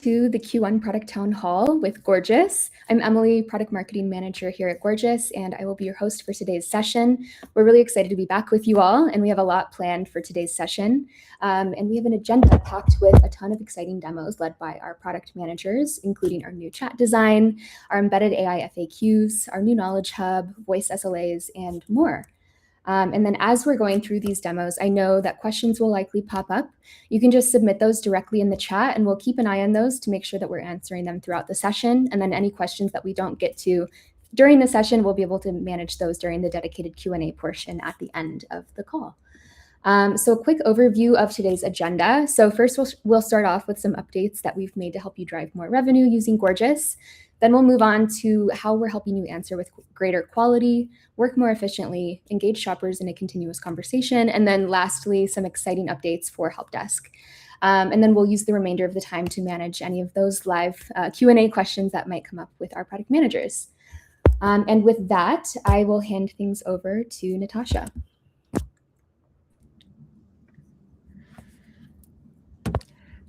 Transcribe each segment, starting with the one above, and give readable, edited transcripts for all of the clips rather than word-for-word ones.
to the Q1 Product Town Hall with Gorgias. I'm Emily, Product Marketing Manager here at Gorgias, and I will be your host for today's session. We're really excited to be back with you all, and we have a lot planned for today's session. And we have an agenda packed with a ton of exciting demos led by our product managers, including our new chat design, our embedded AI FAQs, our new knowledge hub, voice SLAs, and more. And then as we're going through these demos, I know that questions will likely pop up. You can just submit those directly in the chat, and we'll keep an eye on those to make sure that we're answering them throughout the session. And then any questions that we don't get to during the session, we'll be able to manage those during the dedicated Q&A portion at the end of the call. So a quick overview of today's agenda. So first, we'll start off with some updates that we've made to help you drive more revenue using Gorgias. Then we'll move on to how we're helping you answer with greater quality, work more efficiently, engage shoppers in a continuous conversation, and then lastly, some exciting updates for Help Desk. And then we'll use the remainder of the time to manage any of those live Q&A questions that might come up with our product managers. And with that, I will hand things over to Natasha.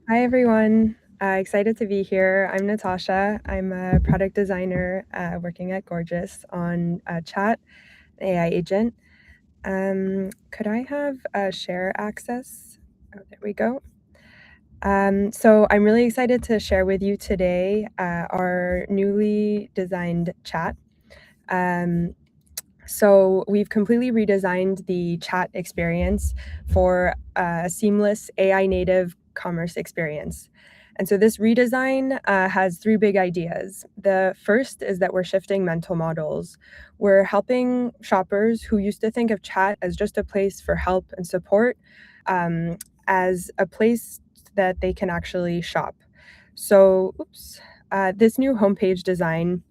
Hi, everyone. Excited to be here. I'm Natasha. I'm a product designer working at Gorgias on chat, AI agent. Could I have share access? Oh, there we go. So I'm really excited to share with you today our newly designed chat. So we've completely redesigned the chat experience for a seamless AI native commerce experience. And so this redesign has three big ideas. The first is that we're shifting mental models. We're helping shoppers who used to think of chat as just a place for help and support as a place that they can actually shop. So this new homepage design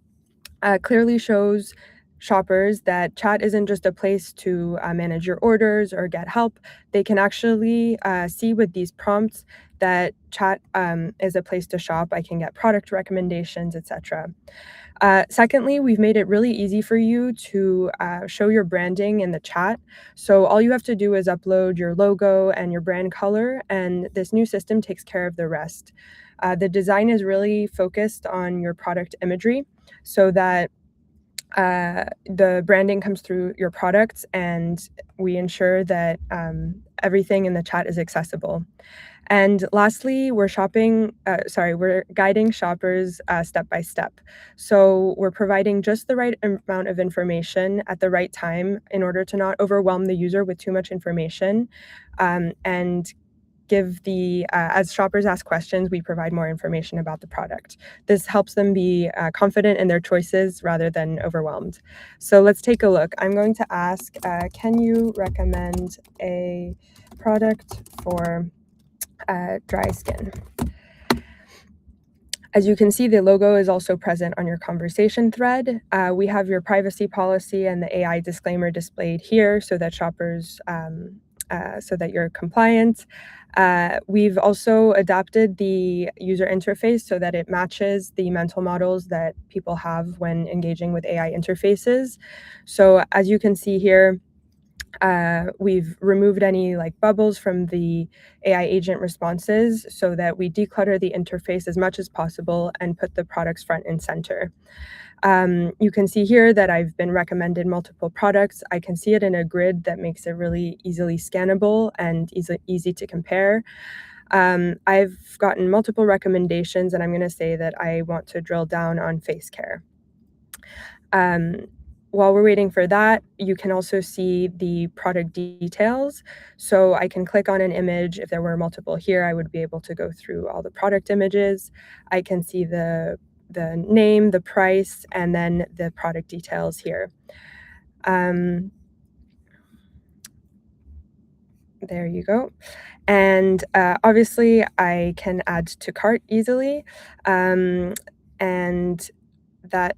clearly shows shoppers that chat isn't just a place to manage your orders or get help. They can actually see with these prompts that chat is a place to shop. I can get product recommendations, etc. Secondly, we've made it really easy for you to show your branding in the chat. So all you have to do is upload your logo and your brand color, and this new system takes care of the rest. The design is really focused on your product imagery so that the branding comes through your products, and we ensure that everything in the chat is accessible. And lastly, we're guiding shoppers step by step. So we're providing just the right amount of information at the right time in order to not overwhelm the user with too much information, and give as shoppers ask questions, we provide more information about the product. This helps them be confident in their choices rather than overwhelmed. So let's take a look. I'm going to ask, can you recommend a product for dry skin? As you can see, the logo is also present on your conversation thread. We have your privacy policy and the AI disclaimer displayed here so that shoppers so that you're compliant. We've also adapted the user interface so that it matches the mental models that people have when engaging with AI interfaces. So as you can see here, we've removed any bubbles from the AI agent responses so that we declutter the interface as much as possible and put the products front and center. You can see here that I've been recommended multiple products. I can see it in a grid that makes it really easily scannable and easy to compare. I've gotten multiple recommendations, and I'm going to say that I want to drill down on face care. While we're waiting for that, you can also see the product details. So I can click on an image. If there were multiple here, I would be able to go through all the product images. I can see the name, the price, and then the product details here. There you go. And obviously, I can add to cart easily, and that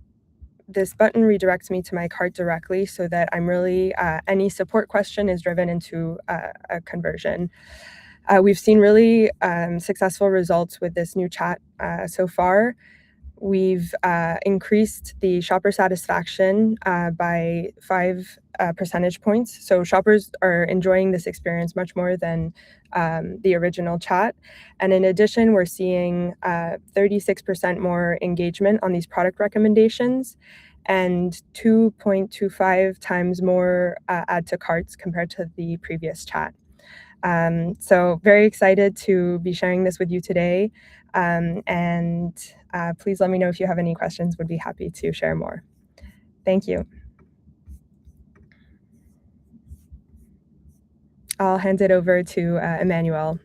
this button redirects me to my cart directly so that I'm really, any support question is driven into a conversion. We've seen really successful results with this new chat so far. we've increased the shopper satisfaction by 5 percentage points. So shoppers are enjoying this experience much more than the original chat. And in addition, we're seeing 36% more engagement on these product recommendations and 2.25 times more add to carts compared to the previous chat. So very excited to be sharing this with you today. And please let me know if you have any questions. Would be happy to share more. Thank you. I'll hand it over to Emmanuel.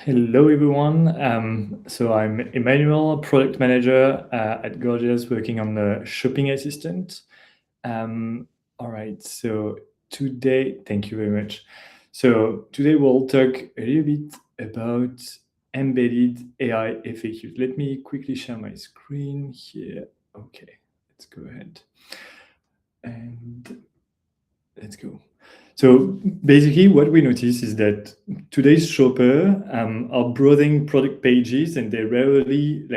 Hello, everyone. So I'm Emmanuel, product manager at Gorgias, working on the shopping assistant. All right, so today, thank you very much. So today we'll talk a little bit about embedded AI FAQs. Let me quickly share my screen here. Okay, let's go ahead and let's go. So basically what we notice is that today's shopper are browsing product pages and they rarely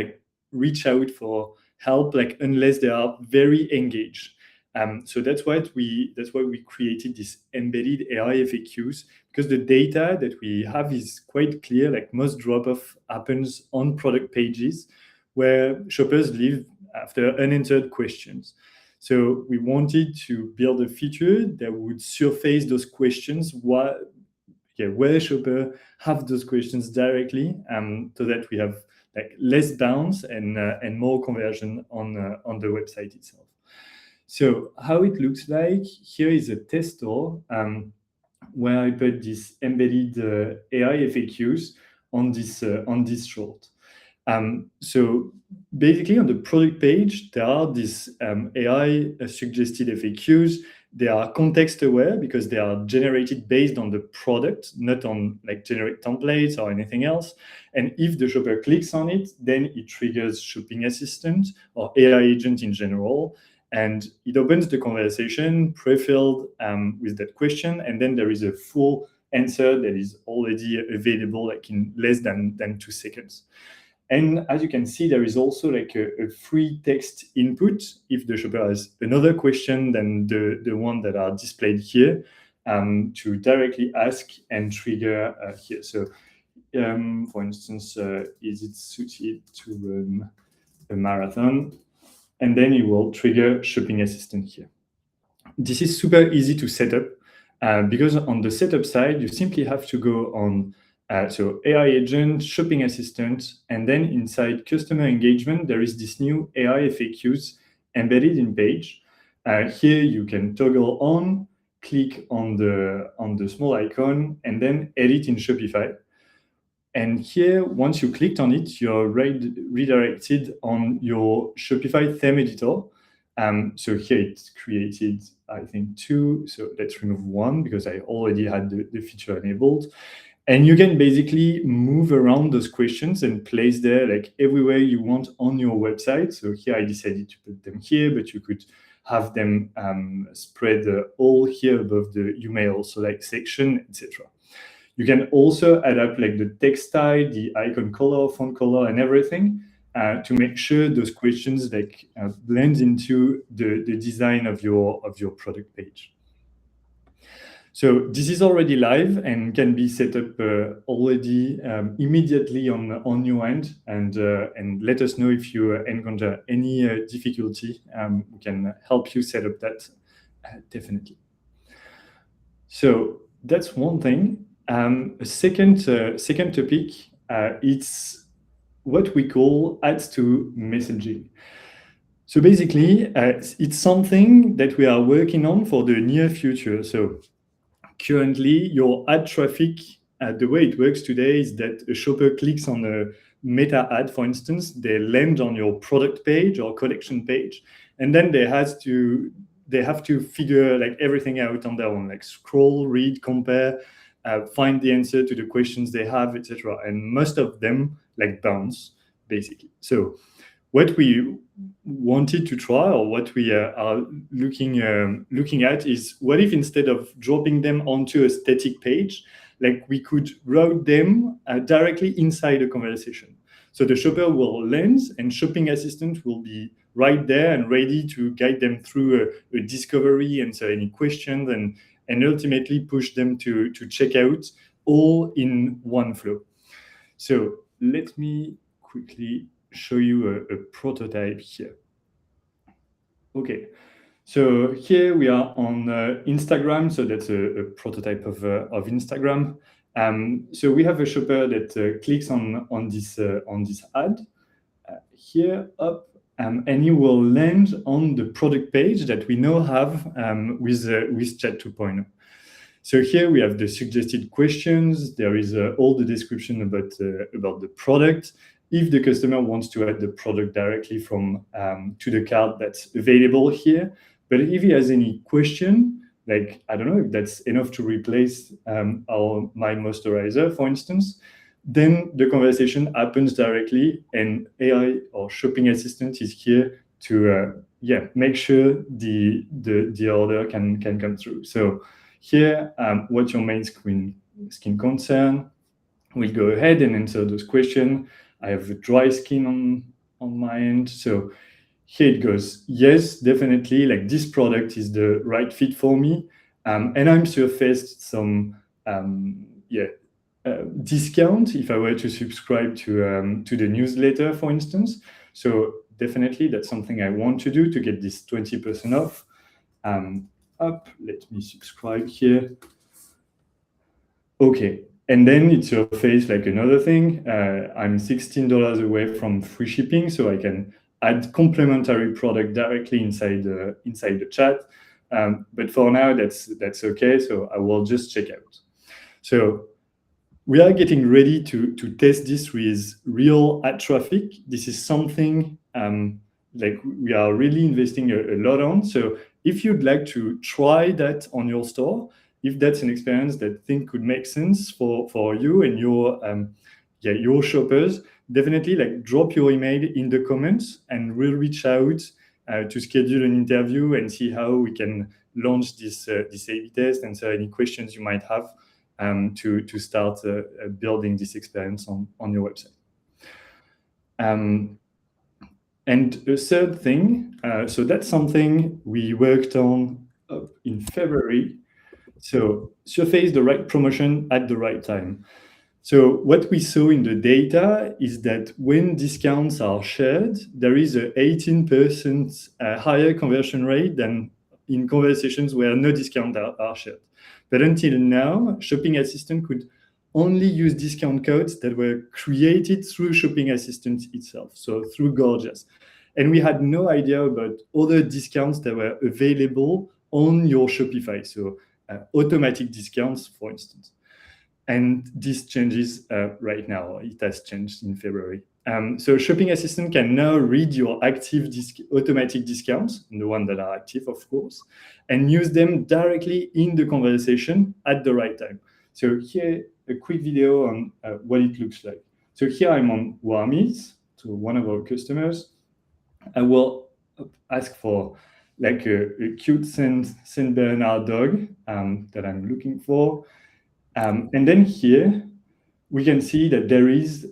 reach out for help unless they are very engaged. So that's why we created this embedded AI FAQs, because the data that we have is quite clear. Most drop-off happens on product pages where shoppers leave after unanswered questions. So we wanted to build a feature that would surface those questions where shopper have those questions directly, so that we have less bounce and more conversion on the website itself. So how it looks like, here is a test store where I put this embedded AI FAQs on this short. So basically on the product page, there are these AI suggested FAQs. They are context aware because they are generated based on the product, not on generate templates or anything else. And if the shopper clicks on it, then it triggers shopping assistant or AI agent in general. And it opens the conversation pre-filled with that question. And then there is a full answer that is already available in less than 2 seconds. And as you can see, there is also a free text input if the shopper has another question than the one that are displayed here, to directly ask and trigger here. So for instance, is it suited to run a marathon? And then it will trigger shopping assistant here. This is super easy to set up because on the setup side, you simply have to go on so AI agent, shopping assistant, and then inside customer engagement, there is this new AI FAQs embedded in page. Here you can toggle on, click on the small icon, and then edit in Shopify. And here, once you clicked on it, you're redirected on your Shopify theme editor. So here it's created, I think, 2. So let's remove 1 because I already had the feature enabled. And you can basically move around those questions and place there everywhere you want on your website. So here I decided to put them here, but you could have them spread all here above the you may also section, etc. You can also add up the text style, the icon color, font color, and everything to make sure those questions blend into the design of your product page. So this is already live and can be set up already immediately on your end, and let us know if you encounter any difficulty. We can help you set up that definitely. So that's one thing. A second topic, it's what we call adds to messaging. So basically, it's something that we are working on for the near future. So currently, your ad traffic, the way it works today is that a shopper clicks on a meta ad, for instance, they land on your product page or collection page, and then they have to figure everything out on their own, scroll, read, compare, find the answer to the questions they have, etc. And most of them bounce, basically. So what we wanted to try, or what we are looking at, is what if instead of dropping them onto a static page, like we could route them directly inside a conversation. So the shopper will land, and shopping assistant will be right there and ready to guide them through a discovery, answer any questions, and ultimately push them to checkout, all in one flow. So let me quickly show you a prototype here. Okay, so here we are on Instagram. So that's a prototype of Instagram. So we have a shopper that clicks on this ad here up, and he will land on the product page that we now have with Chat 2.0. So here we have the suggested questions. There is all the description about the product. If the customer wants to add the product directly from to the cart, that's available here. But if he has any question, like I don't know if that's enough to replace my moisturizer, for instance, then the conversation happens directly, and AI or shopping assistant is here to make sure the order can come through. So here, what's your main skin concern? We'll go ahead and answer those questions. I have a dry skin on my end. So here it goes. Yes, definitely, like this product is the right fit for me. And I'm surfaced some discount if I were to subscribe to the newsletter, for instance. So definitely that's something I want to do to get this 20% off. Let me subscribe here. Okay, and then it surfaces like another thing. I'm $16 away from free shipping, so I can add complementary product directly inside the chat. But for now, that's okay. So I will just check out. So we are getting ready to test this with real ad traffic. This is something like we are really investing a lot on. So if you'd like to try that on your store, if that's an experience that I think could make sense for you and your shoppers, definitely like drop your email in the comments, and we'll reach out to schedule an interview and see how we can launch this A/B test, answer any questions you might have to start building this experience on your website. And a third thing, so that's something we worked on in February. So surface the right promotion at the right time. So what we saw in the data is that when discounts are shared, there is a 18% higher conversion rate than in conversations where no discounts are shared. But until now, Shopping Assistant could only use discount codes that were created through Shopping Assistant itself, so through Gorgias. And we had no idea about other discounts that were available on your Shopify, so automatic discounts, for instance. And this changes right now. It has changed in February. So Shopping Assistant can now read your active automatic discounts, the ones that are active, of course, and use them directly in the conversation at the right time. So here, a quick video on what it looks like. So here I'm on Warmies, so one of our customers. I will ask for like a cute Saint Bernard dog that I'm looking for. And then here, we can see that there is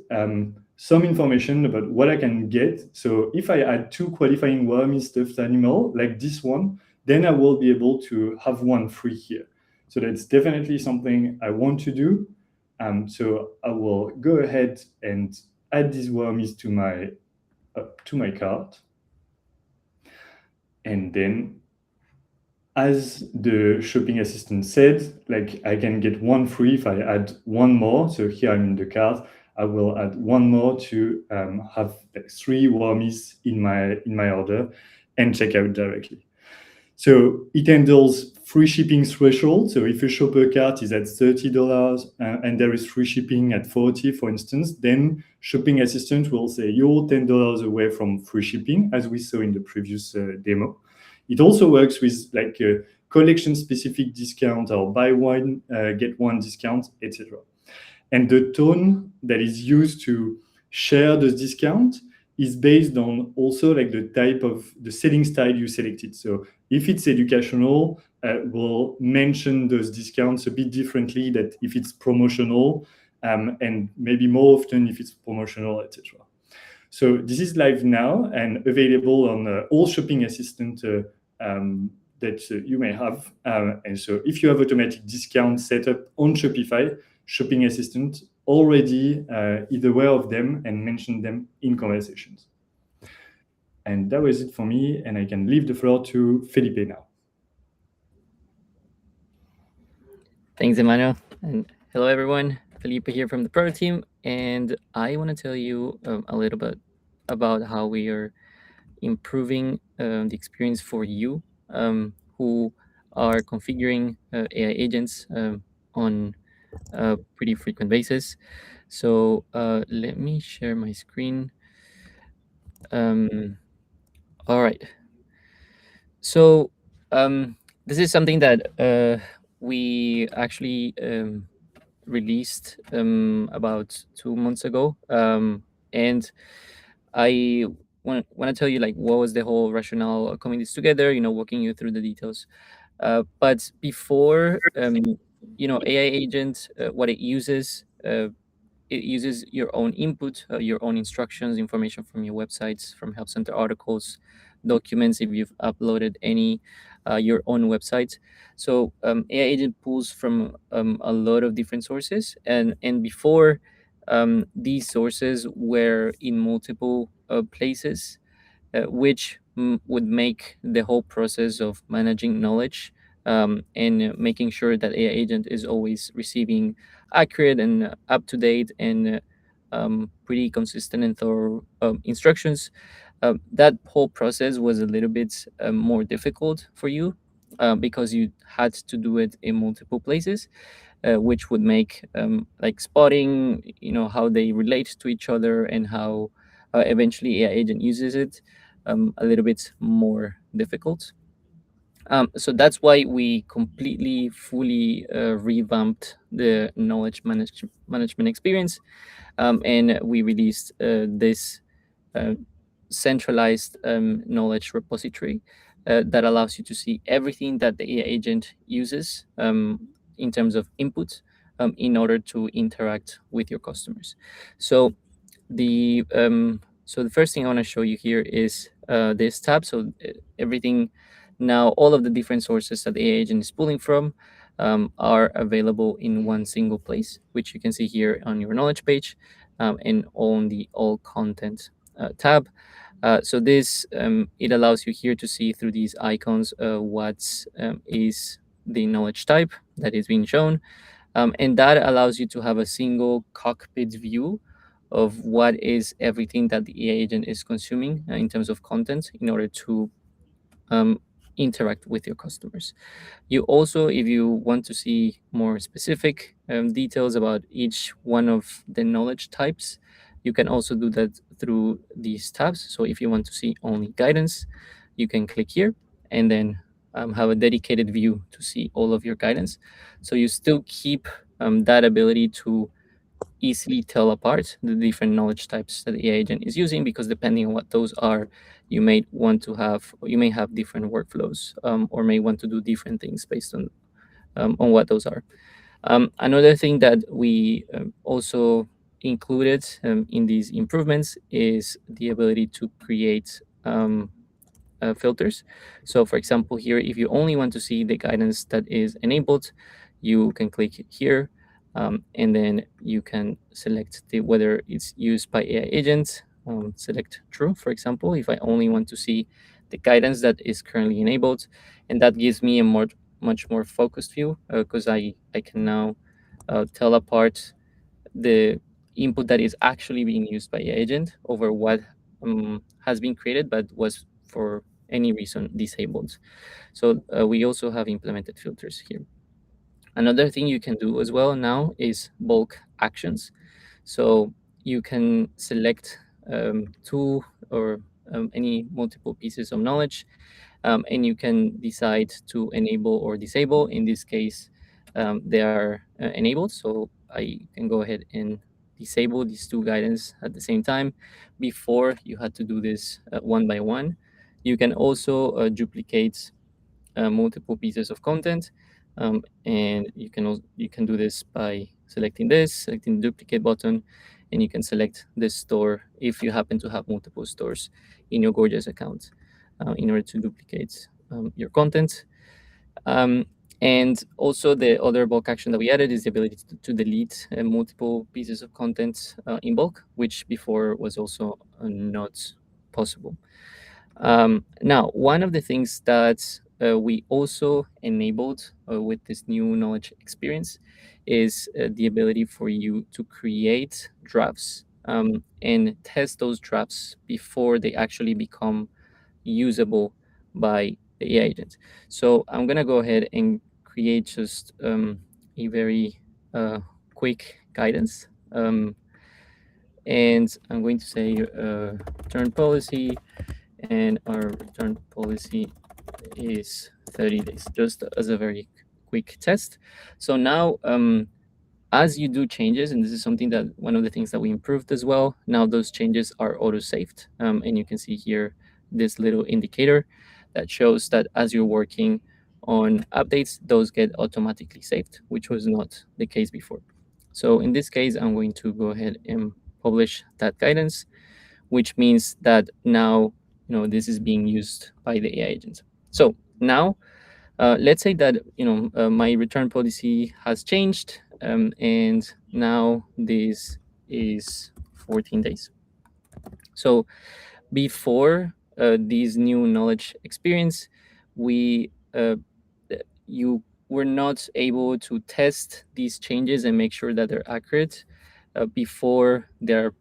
some information about what I can get. So if I add 2 qualifying Wormy stuffed animal, like this one, then I will be able to have one free here. So that's definitely something I want to do. So I will go ahead and add these Wormies to my cart. And then, as the Shopping Assistant said, like I can get one free if I add one more. So here I'm in the cart. I will add one more to have like 3 Wormies in my order and check out directly. So it handles free shipping threshold. So if a shopper cart is at $30 and there is free shipping at $40, for instance, then Shopping Assistant will say you're $10 away from free shipping, as we saw in the previous demo. It also works with like a collection-specific discount or buy one, get one discount, etc. And the tone that is used to share those discounts is based on also like the type of the selling style you selected. So if it's educational, we'll mention those discounts a bit differently than if it's promotional, and maybe more often if it's promotional, etc. So this is live now and available on all shopping assistant that you may have. And so if you have automatic discount set up on Shopify, shopping assistant already is aware of them and mention them in conversations. And that was it for me, and I can leave the floor to Felipe now. Thanks, Emmanuel. And hello, everyone. Felipe here from the product team. And I want to tell you a little bit about how we are improving the experience for you who are configuring AI agents on a pretty frequent basis. So let me share my screen. All right. So this is something that we actually released about 2 months ago, and I want to tell you like what was the whole rationale of coming this together. Walking you through the details. But before, AI agent, what it uses your own input, your own instructions, information from your websites, from Help Center articles, documents if you've uploaded any, your own website. So AI agent pulls from a lot of different sources, and before these sources were in multiple places, which would make the whole process of managing knowledge and making sure that AI agent is always receiving accurate and up to date and pretty consistent and thorough instructions. That whole process was a little bit more difficult for you because you had to do it in multiple places, which would make like spotting, how they relate to each other and how eventually AI agent uses it a little bit more difficult. So that's why we completely, fully revamped the knowledge management experience, and we released this uh, centralized knowledge repository that allows you to see everything that the AI agent uses in terms of input in order to interact with your customers. So the first thing I want to show you here is this tab. So everything now, all of the different sources that the AI agent is pulling from are available in one single place, which you can see here on your knowledge page and on the all content tab. So this it allows you here to see through these icons what is the knowledge type that is being shown, and that allows you to have a single cockpit view of what is everything that the AI agent is consuming in terms of content in order to interact with your customers. You also, if you want to see more specific details about each one of the knowledge types, you can also do that through these tabs. So if you want to see only guidance, you can click here and then have a dedicated view to see all of your guidance. So you still keep that ability to easily tell apart the different knowledge types that the AI agent is using, because depending on what those are, you may have different workflows or may want to do different things based on what those are. Another thing that we also included in these improvements is the ability to create filters. So for example, here, if you only want to see the guidance that is enabled, you can click here and then you can select whether it's used by AI agents. Select true, for example, if I only want to see the guidance that is currently enabled, and that gives me a much more focused view because I can now tell apart the input that is actually being used by AI agent over what has been created but was for any reason disabled. So we also have implemented filters here. Another thing you can do as well now is bulk actions. So you can select two or any multiple pieces of knowledge, and you can decide to enable or disable. In this case, they are enabled. So I can go ahead and disable these two guidance at the same time. Before, you had to do this one by one. You can also duplicate multiple pieces of content, and you can do this by selecting the duplicate button, and you can select this store if you happen to have multiple stores in your Gorgias account in order to duplicate your content. Um, and also the other bulk action that we added is the ability to delete multiple pieces of content in bulk, which before was also not possible. Now, one of the things that we also enabled with this new knowledge experience is the ability for you to create drafts and test those drafts before they actually become usable by the AI agent. So I'm going to go ahead and create just a very quick guidance. And I'm going to say return policy, and our return policy is 30 days, just as a very quick test. So now, as you do changes, and this is something that one of the things that we improved as well, now those changes are auto-saved. And you can see here this little indicator that shows that as you're working on updates, those get automatically saved, which was not the case before. So in this case, I'm going to go ahead and publish that guidance, which means that now this is being used by the AI agent. So now, let's say that my return policy has changed, and now this is 14 days. So before this new knowledge experience, you were not able to test these changes and make sure that they're accurate before they're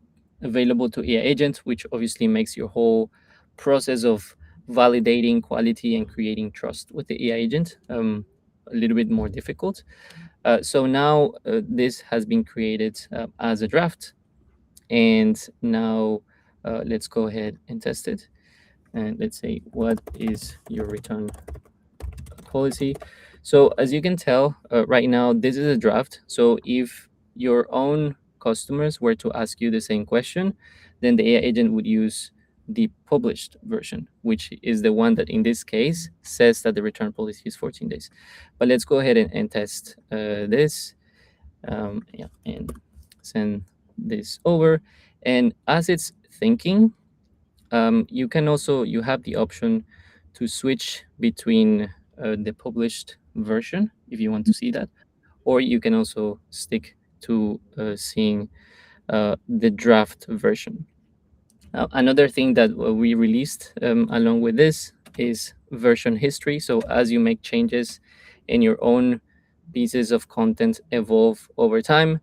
available to AI agent, which obviously makes your whole process of validating quality and creating trust with the AI agent a little bit more difficult. So now this has been created as a draft, and now let's go ahead and test it. And let's say, what is your return policy? So as you can tell, right now this is a draft. So if your own customers were to ask you the same question, then the AI agent would use the published version, which is the one that in this case says that the return policy is 14 days. But let's go ahead and test this. Yeah, and send this over. And as it's thinking, you have the option to switch between the published version if you want to see that, or you can also stick to seeing the draft version. Another thing that we released along with this is version history. So as you make changes and your own pieces of content evolve over time,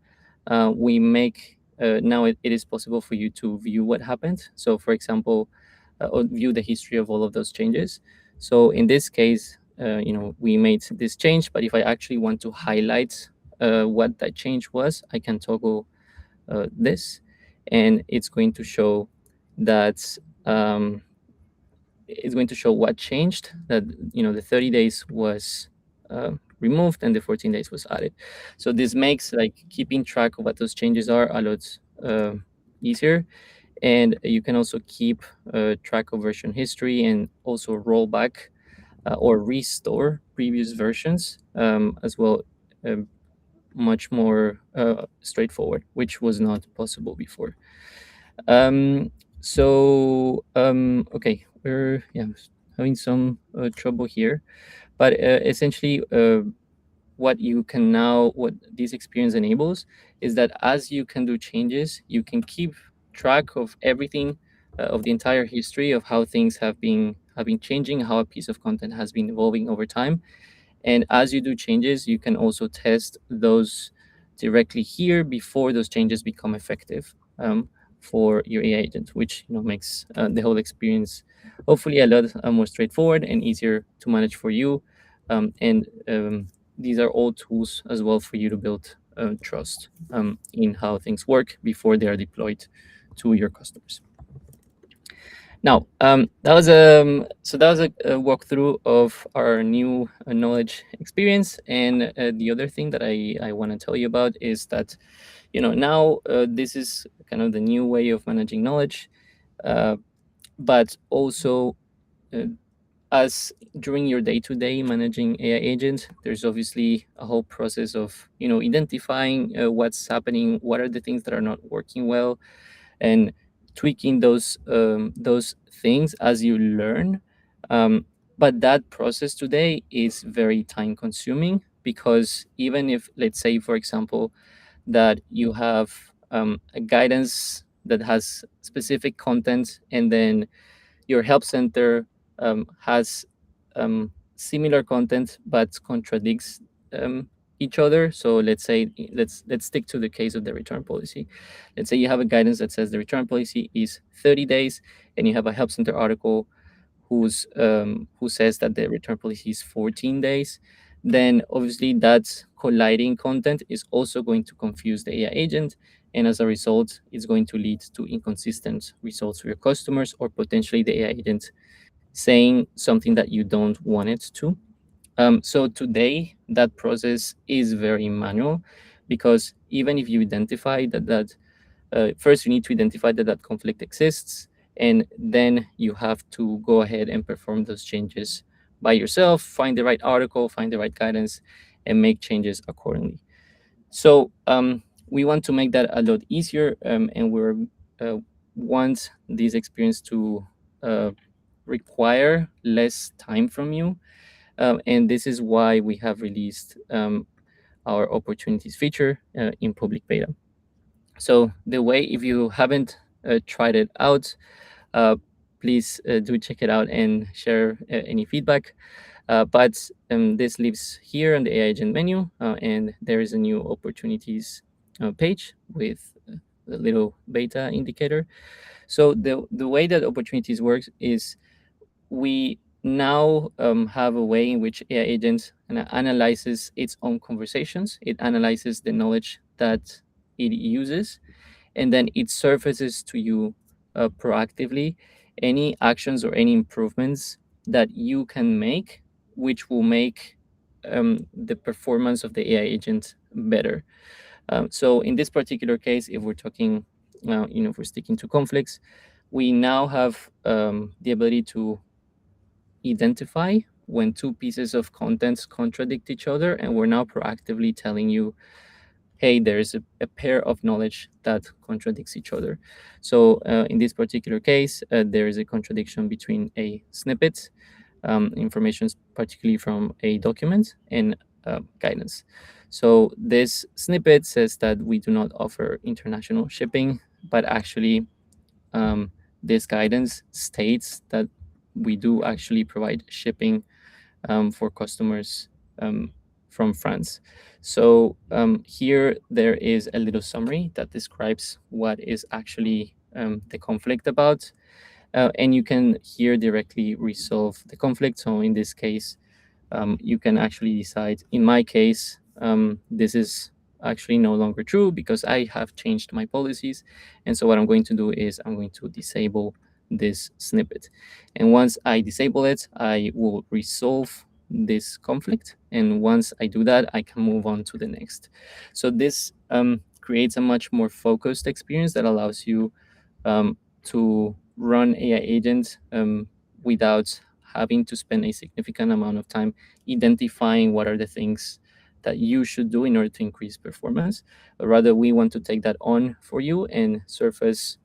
we make now it is possible for you to view what happened. So for example, or view the history of all of those changes. So in this case, we made this change, but if I actually want to highlight what that change was, I can toggle this, and it's going to show that it's going to show what changed, that the 30 days was removed and the 14 days was added. So this makes like keeping track of what those changes are a lot easier. And you can also keep track of version history and also roll back or restore previous versions as well, much more straightforward, which was not possible before. Okay, we're having some trouble here, but essentially what this experience enables is that as you can do changes, you can keep track of everything, of the entire history of how things have been changing, how a piece of content has been evolving over time. And as you do changes, you can also test those directly here before those changes become effective for your AI agent, which makes the whole experience hopefully a lot more straightforward and easier to manage for you. These are all tools as well for you to build trust in how things work before they are deployed to your customers. Now, that was a walkthrough of our new knowledge experience, and the other thing that I want to tell you about is that now this is kind of the new way of managing knowledge, uh, but also uh, as during your day-to-day managing AI agents, there's obviously a whole process of identifying what's happening, what are the things that are not working well, and tweaking those things as you learn. Um, but that process today is very time consuming, because even if, let's say, for example, that you have a guidance that has specific content, and then your help center has similar content but contradicts each other. So let's say, let's stick to the case of the return policy. Let's say you have a guidance that says the return policy is 30 days, and you have a help center article who says that the return policy is 14 days. Then obviously that colliding content is also going to confuse the AI agent, and as a result, it's going to lead to inconsistent results for your customers, or potentially the AI agent saying something that you don't want it to. So today, that process is very manual, because even if you identify that first you need to identify that conflict exists, and then you have to go ahead and perform those changes by yourself, find the right article, find the right guidance, and make changes accordingly. So we want to make that a lot easier, and we're want this experience to require less time from you. And this is why we have released our opportunities feature in public beta. So the way, if you haven't tried it out, please do check it out and share any feedback. But this lives here on the AI agent menu, and there is a new opportunities page with the little beta indicator. So the way that opportunities works is, we now have a way in which AI agent analyzes its own conversations. It analyzes the knowledge that it uses, and then it surfaces to you proactively any actions or any improvements that you can make, which will make the performance of the AI agent better. So in this particular case, if we're talking, if we're sticking to conflicts, we now have the ability to identify when two pieces of content contradict each other, and we're now proactively telling you, hey, there's a pair of knowledge that contradicts each other. So in this particular case, there is a contradiction between a snippet, information particularly from a document, and guidance. So this snippet says that we do not offer international shipping, but actually this guidance states that we do actually provide shipping for customers from France. So here there is a little summary that describes what is actually the conflict about. And you can here directly resolve the conflict. So in this case, you can actually decide, in my case, this is actually no longer true because I have changed my policies. And so what I'm going to do is I'm going to disable this snippet. And once I disable it, I will resolve this conflict. And once I do that, I can move on to the next. So this creates a much more focused experience that allows you to run AI agent without having to spend a significant amount of time identifying what are the things that you should do in order to increase performance. Rather, we want to take that on for you and surface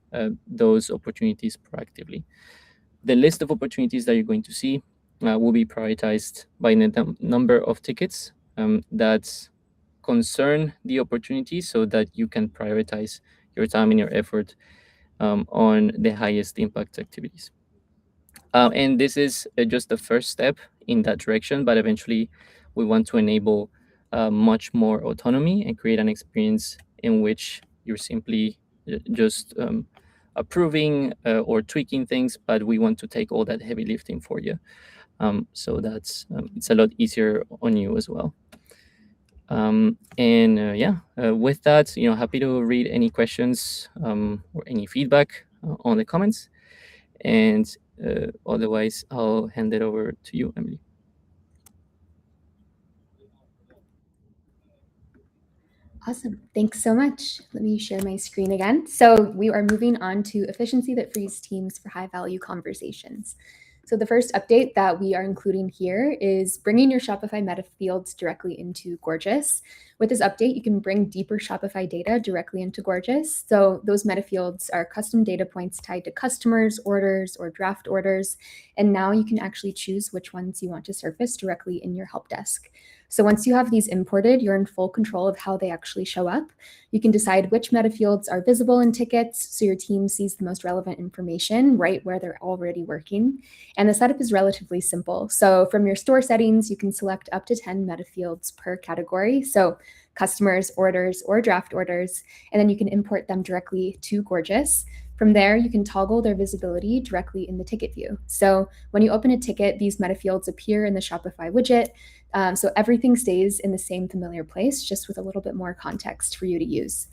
those opportunities proactively. The list of opportunities that you're going to see will be prioritized by the number of tickets that concern the opportunity, so that you can prioritize your time and your effort on the highest impact activities. And this is just the first step in that direction, but eventually we want to enable much more autonomy and create an experience in which you're simply just approving or tweaking things, but we want to take all that heavy lifting for you. So that's it's a lot easier on you as well. With that, happy to read any questions or any feedback on the comments. And otherwise, I'll hand it over to you, Emily. Awesome. Thanks so much. Let me share my screen again. So we are moving on to efficiency that frees teams for high value conversations. So the first update that we are including here is bringing your Shopify meta fields directly into Gorgias. With this update, you can bring deeper Shopify data directly into Gorgias. So those meta fields are custom data points tied to customers, orders, or draft orders. And now you can actually choose which ones you want to surface directly in your help desk. So once you have these imported, you're in full control of how they actually show up. You can decide which meta fields are visible in tickets so your team sees the most relevant information right where they're already working. And the setup is relatively simple. So from your store settings, you can select up to 10 meta fields per category. So customers, orders, or draft orders, and then you can import them directly to Gorgias. From there, you can toggle their visibility directly in the ticket view. So when you open a ticket, these meta fields appear in the Shopify widget. So everything stays in the same familiar place, just with a little bit more context for you to use.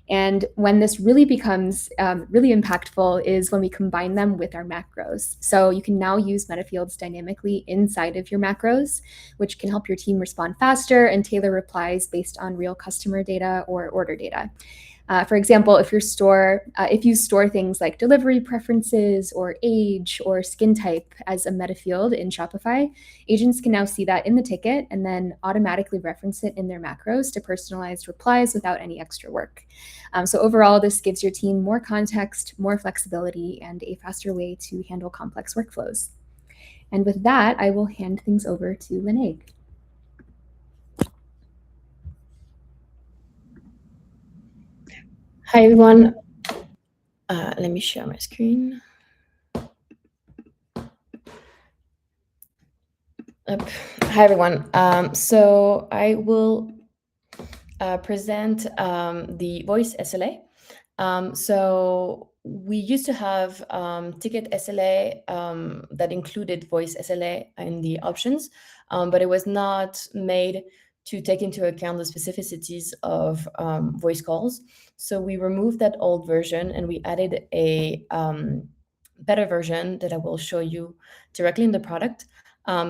And when this really becomes really impactful is when we combine them with our macros. So you can now use meta fields dynamically inside of your macros, which can help your team respond faster and tailor replies based on real customer data or order data. For example, if you store things like delivery preferences or age or skin type as a meta field in Shopify, agents can now see that in the ticket and then automatically reference it in their macros to personalize replies without any extra work. So overall, this gives your team more context, more flexibility, and a faster way to handle complex workflows. And with that, I will hand things over to Linnea. Hi, everyone. Let me share my screen. Hi, everyone. So I will present the voice SLA. So we used to have ticket SLA that included voice SLA in the options, but it was not made to take into account the specificities of voice calls. So we removed that old version and we added a better version that I will show you directly in the product.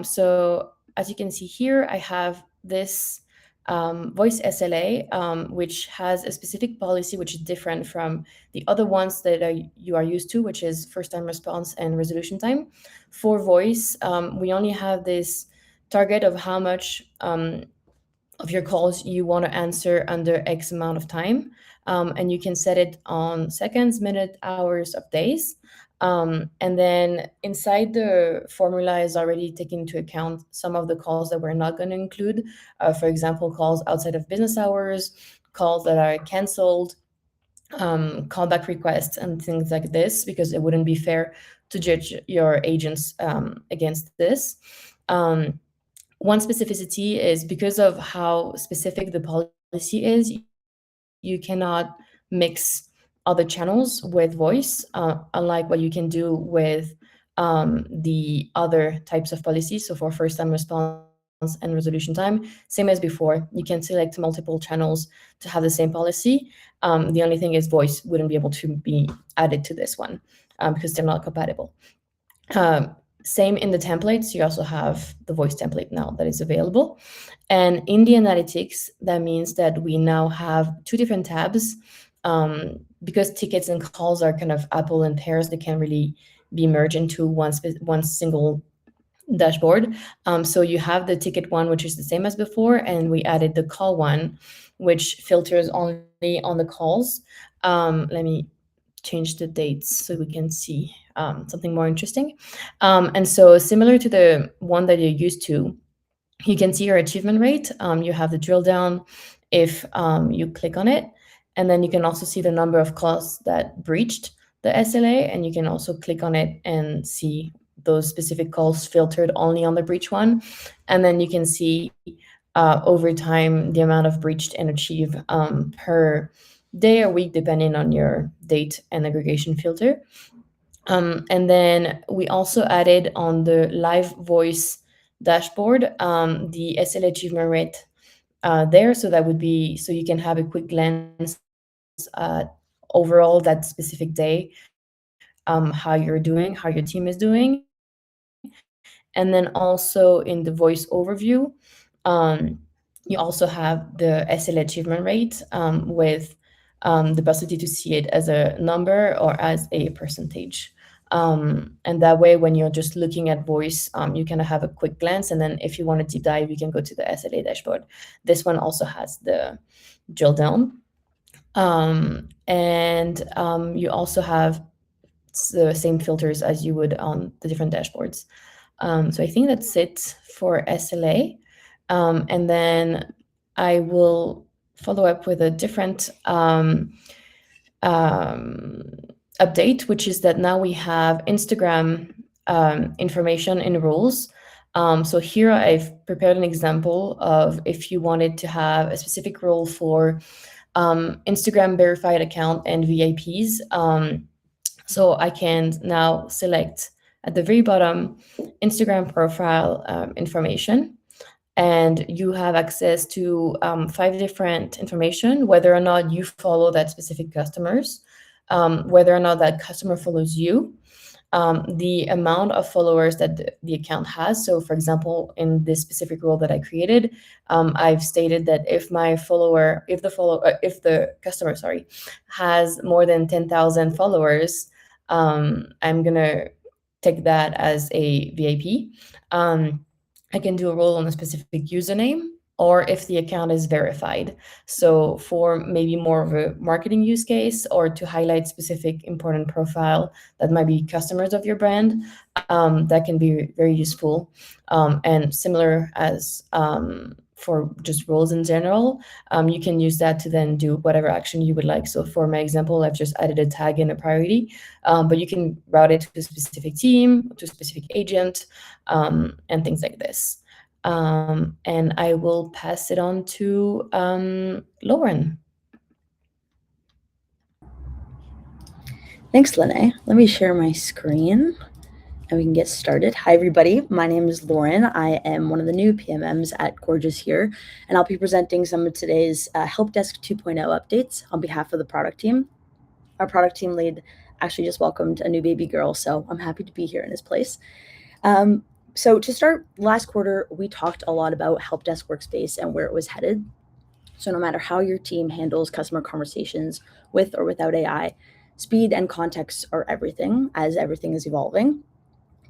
So as you can see here, I have this voice SLA, which has a specific policy which is different from the other ones that you are used to, which is first time response and resolution time. For voice, we only have this target of how much of your calls you want to answer under X amount of time. And you can set it on seconds, minutes, hours, of days. And then inside the formula is already taking into account some of the calls that we're not going to include. For example, calls outside of business hours, calls that are canceled, callback requests, and things like this, because it wouldn't be fair to judge your agents against this. One specificity is because of how specific the policy is, you cannot mix other channels with voice, unlike what you can do with the other types of policies. So for first time response and resolution time, same as before, you can select multiple channels to have the same policy. The only thing is voice wouldn't be able to be added to this one because they're not compatible. Same in the templates, you also have the voice template now that is available. And in the analytics, that means that we now have two different tabs. Because tickets and calls are kind of apple and pears, they can really be merged into one single dashboard. So you have the ticket one, which is the same as before, and we added the call one, which filters only on the calls. Let me change the dates so we can see something more interesting. And so similar to the one that you're used to, you can see your achievement rate. You have the drill down if you click on it. And then you can also see the number of calls that breached the SLA. And you can also click on it and see those specific calls filtered only on the breach one. And then you can see over time the amount of breached and achieved per day or week, depending on your date and aggregation filter. And then we also added on the live voice dashboard the SLA achievement rate there. So that would be, so you can have a quick glance at overall that specific day, how you're doing, how your team is doing. And then also in the voice overview, you also have the SLA achievement rate with the possibility to see it as a number or as a percentage. And that way, when you're just looking at voice, you kind of have a quick glance. And then if you want to deep dive, you can go to the SLA dashboard. This one also has the drill down. And you also have the same filters as you would on the different dashboards. So I think that's it for SLA. And then I will follow up with a different update, which is that now we have Instagram information in rules. So here I've prepared an example of if you wanted to have a specific rule for Instagram verified account and VIPs. So I can now select at the very bottom Instagram profile information, and you have access to 5 different information, whether or not you follow that specific customers, whether or not that customer follows you, the amount of followers that the account has. So for example, in this specific rule that I created, I've stated that if the customer, has more than 10,000 followers, I'm gonna take that as a VIP. I can do a role on a specific username, or if the account is verified. So for maybe more of a marketing use case, or to highlight specific important profile that might be customers of your brand, that can be very useful. And similar as for just roles in general, you can use that to then do whatever action you would like. So for my example, I've just added a tag in a priority, but you can route it to a specific team, to a specific agent, and things like this. And I will pass it on to Lauren. Thanks, Lene. Let me share my screen and we can get started. Hi, everybody. My name is Lauren. I am one of the new PMMs at Gorgias here, and I'll be presenting some of today's Help Desk 2.0 updates on behalf of the product team. Our product team lead actually just welcomed a new baby girl, so I'm happy to be here in his place. So to start, last quarter, we talked a lot about Help Desk Workspace and where it was headed. So no matter how your team handles customer conversations with or without AI, speed and context are everything, as everything is evolving.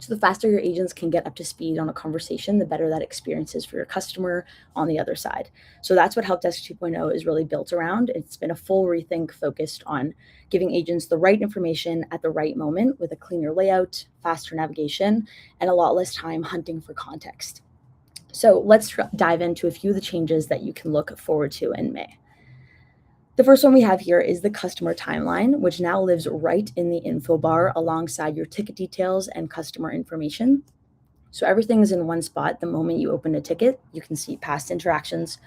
So the faster your agents can get up to speed on a conversation, the better that experience is for your customer on the other side. So that's what Help Desk 2.0 is really built around. It's been a full rethink focused on giving agents the right information at the right moment with a cleaner layout, faster navigation, and a lot less time hunting for context. So let's dive into a few of the changes that you can look forward to in May. The first one we have here is the customer timeline, which now lives right in the info bar alongside your ticket details and customer information. So everything is in one spot. The moment you open a ticket, you can see past interactions,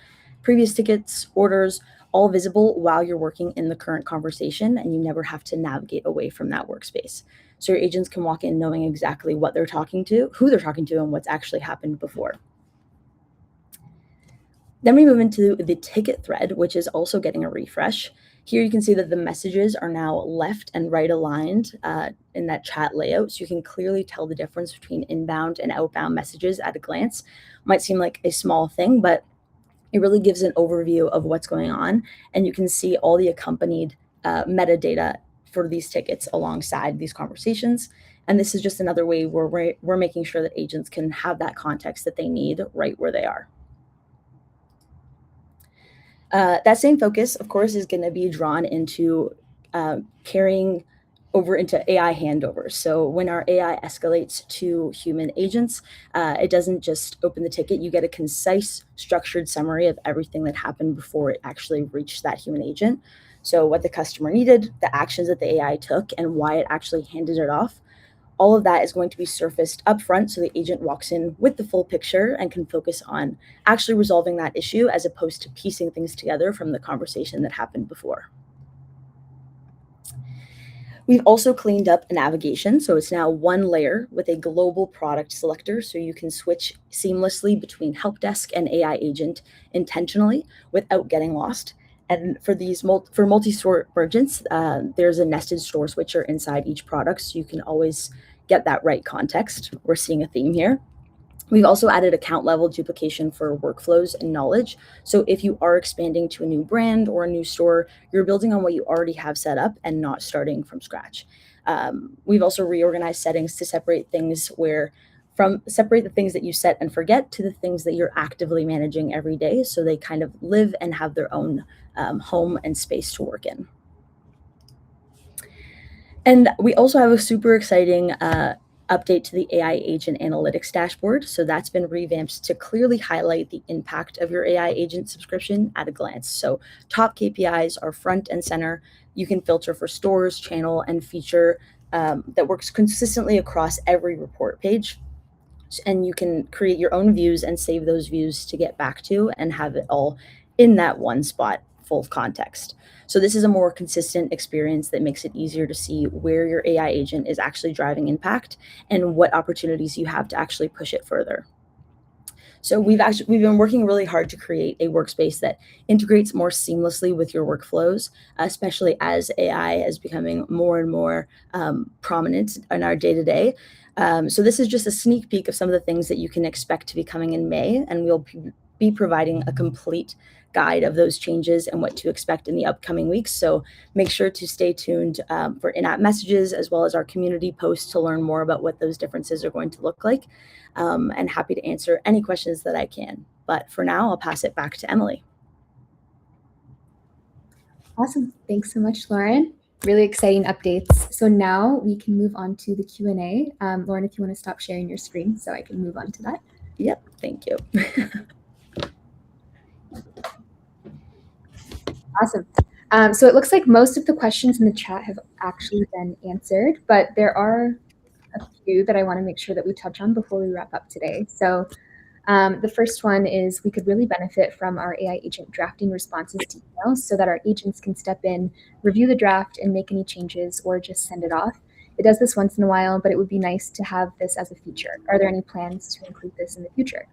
previous tickets, orders, all visible while you're working in the current conversation, and you never have to navigate away from that workspace. So your agents can walk in knowing exactly what they're talking to, who they're talking to, and what's actually happened before. Then we move into the ticket thread, which is also getting a refresh. Here you can see that the messages are now left and right aligned in that chat layout. So you can clearly tell the difference between inbound and outbound messages at a glance. Might seem like a small thing, but it really gives an overview of what's going on. And you can see all the accompanied metadata for these tickets alongside these conversations. And this is just another way where we're making sure that agents can have that context that they need right where they are. That same focus, of course, is going to be drawn into carrying over into AI handovers. So when our AI escalates to human agents, it doesn't just open the ticket. You get a concise, structured summary of everything that happened before it actually reached that human agent. So what the customer needed, the actions that the AI took, and why it actually handed it off. All of that is going to be surfaced up front so the agent walks in with the full picture and can focus on actually resolving that issue as opposed to piecing things together from the conversation that happened before. We've also cleaned up navigation, so it's now one layer with a global product selector, so you can switch seamlessly between Help Desk and AI agent intentionally without getting lost. And for these multi-store merchants, there's a nested store switcher inside each product, so you can always get that right context. We're seeing a theme here. We've also added account level duplication for workflows and knowledge. So if you are expanding to a new brand or a new store, you're building on what you already have set up and not starting from scratch. We've also reorganized settings to separate the things that you set and forget to the things that you're actively managing every day, so they kind of live and have their own home and space to work in. And we also have a super exciting update to the AI agent analytics dashboard. So that's been revamped to clearly highlight the impact of your AI agent subscription at a glance. So top KPIs are front and center. You can filter for stores, channel, and feature that works consistently across every report page. And you can create your own views and save those views to get back to and have it all in that one spot, full of context. So this is a more consistent experience that makes it easier to see where your AI agent is actually driving impact and what opportunities you have to actually push it further. So we've been working really hard to create a workspace that integrates more seamlessly with your workflows, especially as AI is becoming more and more prominent in our day-to-day. So this is just a sneak peek of some of the things that you can expect to be coming in May, and we'll be providing a complete guide of those changes and what to expect in the upcoming weeks. So make sure to stay tuned for in-app messages as well as our community posts to learn more about what those differences are going to look like. And happy to answer any questions that I can. But for now, I'll pass it back to Emily. Awesome. Thanks so much, Lauren. Really exciting updates. So now we can move on to the Q&A. Lauren, if you want to stop sharing your screen so I can move on to that. Yep, thank you. Awesome. So it looks like most of the questions in the chat have actually been answered, but there are a few that I want to make sure that we touch on before we wrap up today. So the first one is we could really benefit from our AI agent drafting responses to emails so that our agents can step in, review the draft, and make any changes or just send it off. It does this once in a while, but it would be nice to have this as a feature. Are there any plans to include this in the future?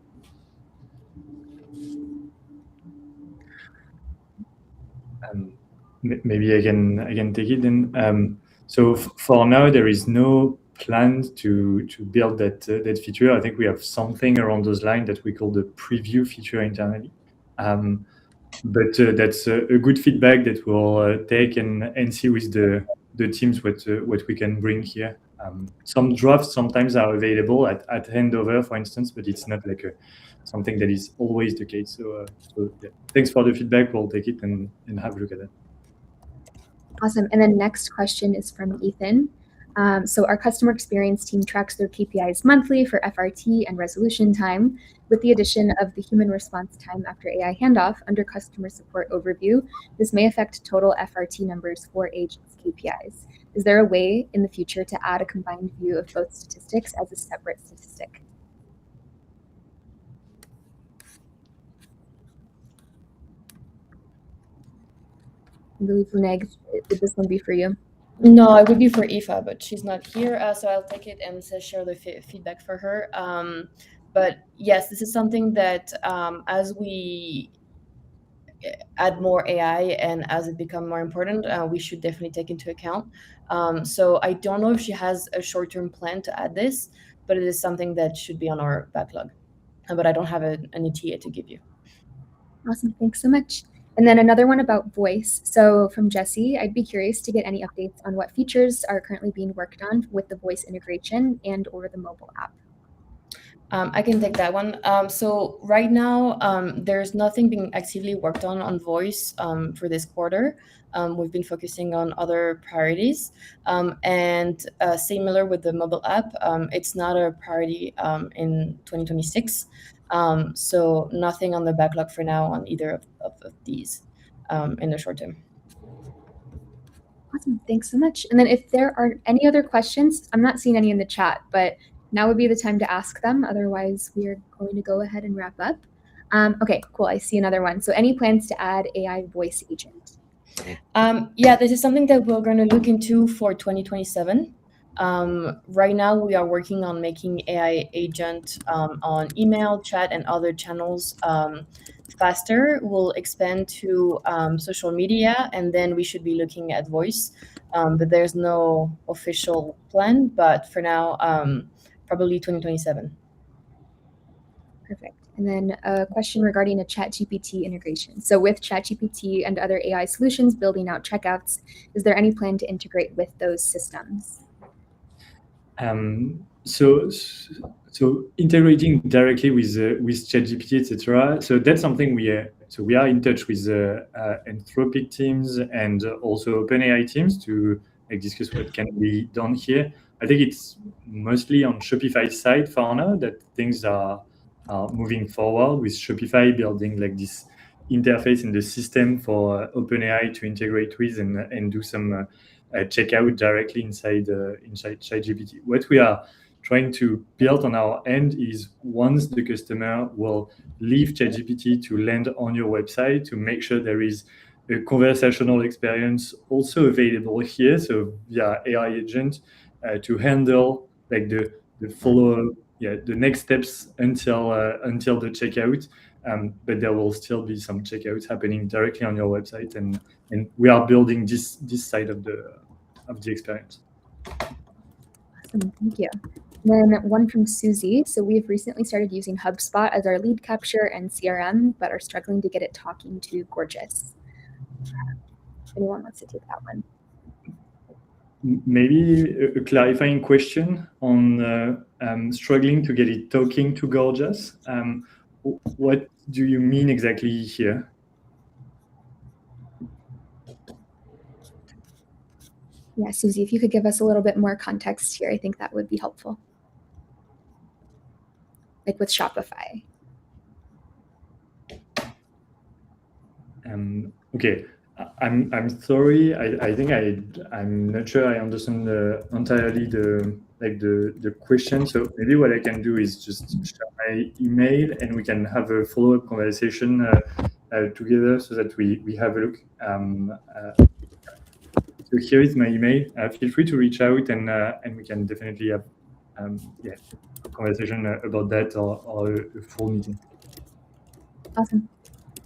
Maybe I can take it then. So for now, there is no plan to build that feature. I think we have something around those lines that we call the preview feature internally. But that's a good feedback that we'll take and see with the teams what we can bring here. Some drafts sometimes are available at handover, for instance, but it's not like something that is always the case. So yeah. Thanks for the feedback. We'll take it and have a look at it. Awesome. And then next question is from Ethan. So our customer experience team tracks their KPIs monthly for FRT and resolution time. With the addition of the human response time after AI handoff under customer support overview, this may affect total FRT numbers for agents' KPIs. Is there a way in the future to add a combined view of both statistics as a separate statistic? I believe, Luneg, would this one be for you? No, it would be for Aoife, but she's not here, so I'll take it and share the feedback for her. But yes, this is something that as we add more AI and as it becomes more important, we should definitely take into account. So I don't know if she has a short-term plan to add this, but it is something that should be on our backlog. But I don't have an ETA to give you. Awesome, thanks so much. And then another one about voice. So from Jesse, I'd be curious to get any updates on what features are currently being worked on with the voice integration and or the mobile app. I can take that one. So right now, there's nothing being actively worked on voice for this quarter. We've been focusing on other priorities. And similar with the mobile app, it's not a priority in 2026. So nothing on the backlog for now on either of these in the short term. Awesome, thanks so much. And then if there are any other questions, I'm not seeing any in the chat, but now would be the time to ask them. Otherwise, we are going to go ahead and wrap up. Okay, cool. I see another one. So any plans to add AI voice agent? Yeah, this is something that we're going to look into for 2027. Right now, we are working on making AI agent on email, chat, and other channels faster, we'll expand to social media, and then we should be looking at voice. But there's no official plan. But for now, probably 2027. Perfect. And then a question regarding a ChatGPT integration. So with ChatGPT and other AI solutions building out checkouts, is there any plan to integrate with those systems? So integrating directly with ChatGPT, etc. So that's something we are in touch with Anthropic teams and also OpenAI teams to discuss what can be done here. I think it's mostly on Shopify's side for now that things are moving forward, with Shopify building like this interface in the system for OpenAI to integrate with and do some checkout directly inside ChatGPT. What we are trying to build on our end is, once the customer will leave ChatGPT to land on your website, to make sure there is a conversational experience also available here, so via AI agent, to handle like the follow, the next steps until the checkout. But there will still be some checkouts happening directly on your website, and we are building this side of the experience. Awesome, thank you. And then one from Susie. So we've recently started using HubSpot as our lead capture and CRM, but are struggling to get it talking to Gorgias. If anyone wants to take that one. Maybe a clarifying question on struggling to get it talking to Gorgias. What do you mean exactly here? Yeah, Susie, if you could give us a little bit more context here, I think that would be helpful. Like with Shopify. Okay, I'm sorry. I think I'm not sure I understand entirely the question. So maybe what I can do is just share my email, and we can have a follow-up conversation together, so that we have a look. So here is my email. Feel free to reach out, and we can definitely have a conversation about that, or a full meeting. Awesome.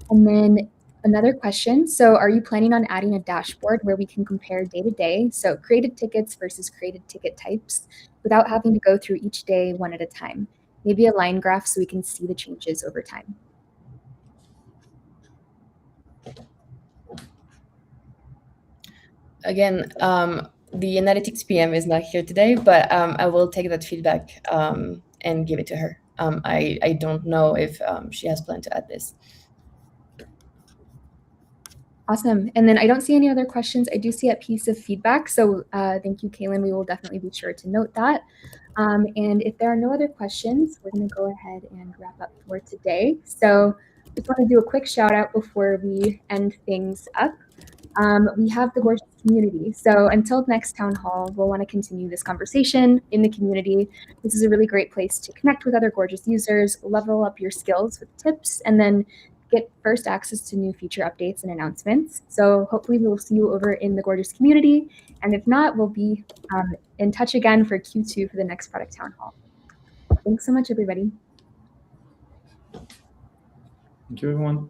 And then another question. So are you planning on adding a dashboard where we can compare day to day, so created tickets versus created ticket types, without having to go through each day one at a time? Maybe a line graph so we can see the changes over time. Again, the analytics PM is not here today, but I will take that feedback and give it to her. I don't know if she has planned to add this. Awesome. And then I don't see any other questions. I do see a piece of feedback. So thank you, Kaylin. We will definitely be sure to note that. And if there are no other questions, we're going to go ahead and wrap up for today. So just want to do a quick shout out before we end things up. We have the Gorgias community. So until next town hall, we'll want to continue this conversation in the community. This is a really great place to connect with other Gorgias users, level up your skills with tips, and then get first access to new feature updates and announcements. So hopefully we'll see you over in the Gorgias community. And if not, we'll be in touch again for Q2 for the next product town hall. Thanks so much, everybody. Thank you, everyone.